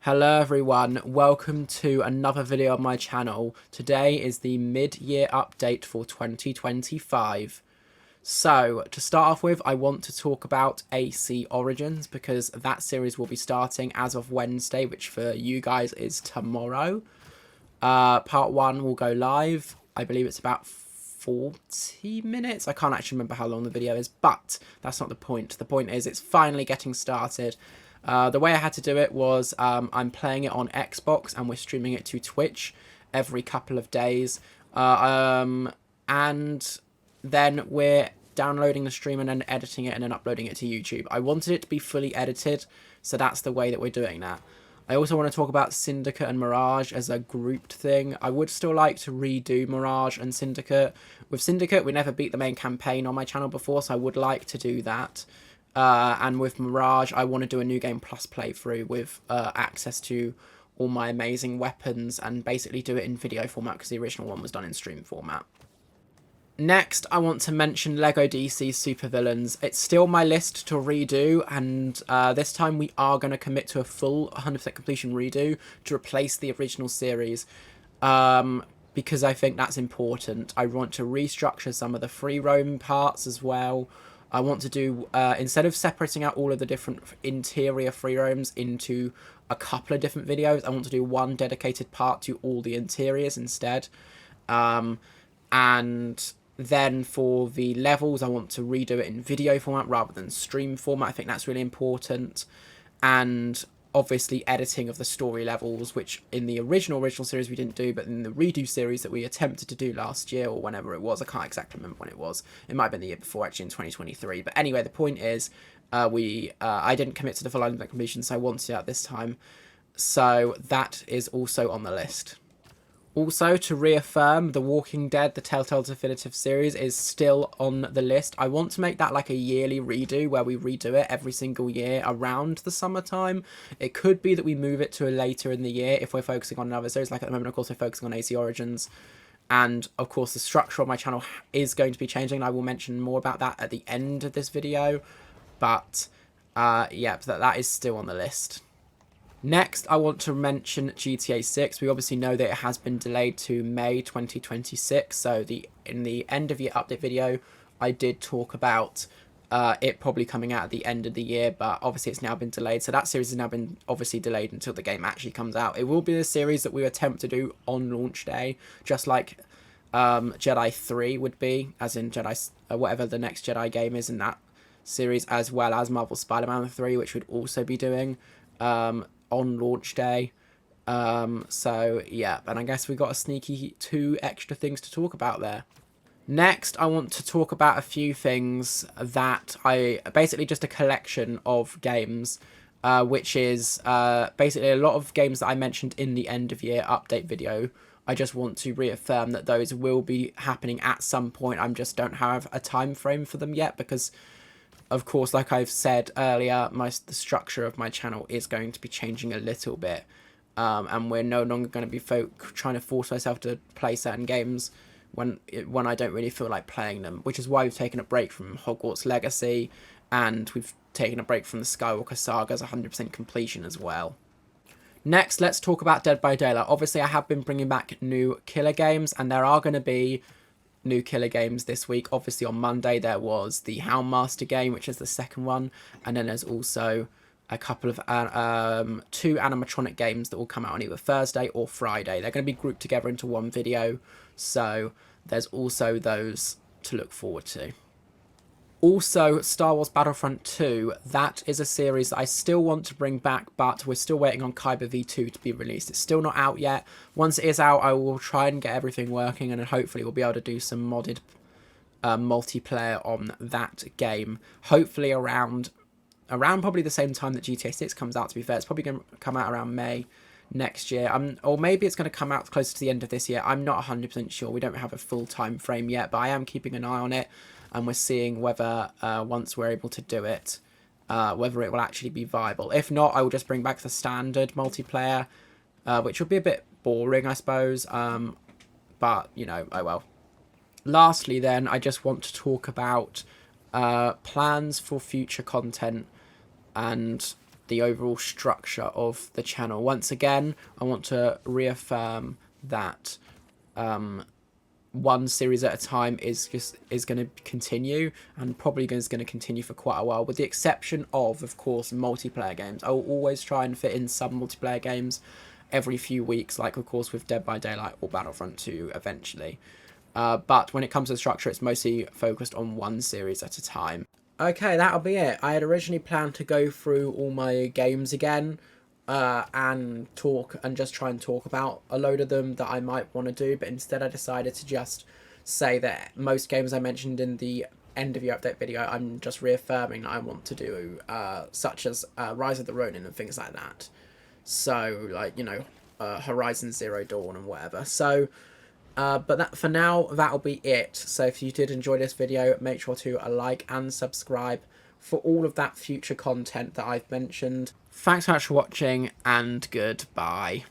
Hello everyone, welcome to another video on my channel. Today is the mid-year update for 2025. So, to start off with, I want to talk about AC Origins because that series will be starting as of Wednesday, which for you guys is tomorrow. Part 1 will go live. I believe it's about 40 minutes. I can't actually remember how long the video is, but that's not the point. The point is it's finally getting started. The way I had to do it was I'm playing it on Xbox and we're streaming it to Twitch every couple of days. And then we're downloading the stream and then editing it and then uploading it to YouTube. I wanted it to be fully edited, so that's the way that we're doing that. I also want to talk about Syndicate and Mirage as a grouped thing. I would still like to redo Mirage and Syndicate. With Syndicate, we never beat the main campaign on my channel before, so I would like to do that. And with Mirage, I want to do a New Game Plus playthrough with access to all my amazing weapons and basically do it in video format because the original one was done in stream format. Next, I want to mention LEGO DC Supervillains. It's still my list to redo, and this time we are going to commit to a full 100% completion redo to replace the original series, because I think that's important. I want to restructure some of the free roam parts as well. I want to do, instead of separating out all of the different interior free roams into a couple of different videos, I want to do one dedicated part to all the interiors instead. And then for the levels, I want to redo it in video format rather than stream format. I think that's really important. And obviously editing of the story levels, which in the original series we didn't do, but in the redo series that we attempted to do last year or whenever it was, I can't exactly remember when it was. It might have been the year before, actually, in 2023. But anyway, the point is, I didn't commit to the full 100% completion, so I want to do that this time. So that is also on the list. Also, to reaffirm, The Walking Dead, the Telltale Definitive Series, is still on the list. I want to make that like a yearly redo, where we redo it every single year around the summertime. It could be that we move it to a later in the year if we're focusing on another series. Like at the moment, of course, we're focusing on AC Origins. And, of course, the structure of my channel is going to be changing, and I will mention more about that at the end of this video. But, yeah, that is still on the list. Next, I want to mention GTA 6. We obviously know that it has been delayed to May 2026. So in the end of year update video, I did talk about it probably coming out at the end of the year, but obviously it's now been delayed. So that series has now been obviously delayed until the game actually comes out. It will be a series that we attempt to do on launch day, just like Jedi 3 would be, as in Jedi, whatever the next Jedi game is in that series, as well as Marvel Spider-Man 3, which would also be doing on launch day. So yeah, and I guess we got a sneaky 2 extra things to talk about there. Next, I want to talk about a few things that basically just a collection of games, which is basically a lot of games that I mentioned in the end of year update video. I just want to reaffirm that those will be happening at some point. I just don't have a time frame for them yet because, of course, like I've said earlier, the structure of my channel is going to be changing a little bit. And we're no longer going to be trying to force myself to play certain games when I don't really feel like playing them. Which is why we've taken a break from Hogwarts Legacy, and we've taken a break from the Skywalker Saga's 100% completion as well. Next, let's talk about Dead by Daylight. Obviously, I have been bringing back new killer games, and there are going to be new killer games this week. Obviously on Monday there was the Houndmaster game, which is the second one, and then there's also a couple of 2 animatronic games that will come out on either Thursday or Friday. They're going to be grouped together into one video, so there's also those to look forward to. Also, Star Wars Battlefront 2, that is a series that I still want to bring back, but we're still waiting on Kyber V2 to be released. It's still not out yet. Once it is out, I will try and get everything working, and then hopefully we'll be able to do some modded multiplayer on that game. Hopefully around probably the same time that GTA 6 comes out, to be fair. It's probably going to come out around May next year. Or maybe it's going to come out closer to the end of this year. I'm not 100% sure. We don't have a full time frame yet, but I am keeping an eye on it. And we're seeing whether, once we're able to do it, whether it will actually be viable. If not, I will just bring back the standard multiplayer, which will be a bit boring, I suppose. But, you know, oh well. Lastly, then, I just want to talk about plans for future content and the overall structure of the channel. Once again, I want to reaffirm that one series at a time is going to continue, and probably is going to continue for quite a while, with the exception of course, multiplayer games. I will always try and fit in some multiplayer games every few weeks, like of course with Dead by Daylight or Battlefront 2 eventually. But when it comes to the structure, it's mostly focused on one series at a time. Okay, that'll be it. I had originally planned to go through all my games again, and just try and talk about a load of them that I might want to do, but instead I decided to just say that most games I mentioned in the end of your update video, I'm just reaffirming that I want to do, such as Rise of the Ronin and things like that. So, like, you know, Horizon Zero Dawn and whatever. So, but that for now, that'll be it. So if you did enjoy this video, make sure to like and subscribe for all of that future content that I've mentioned. Thanks so much for watching, and goodbye.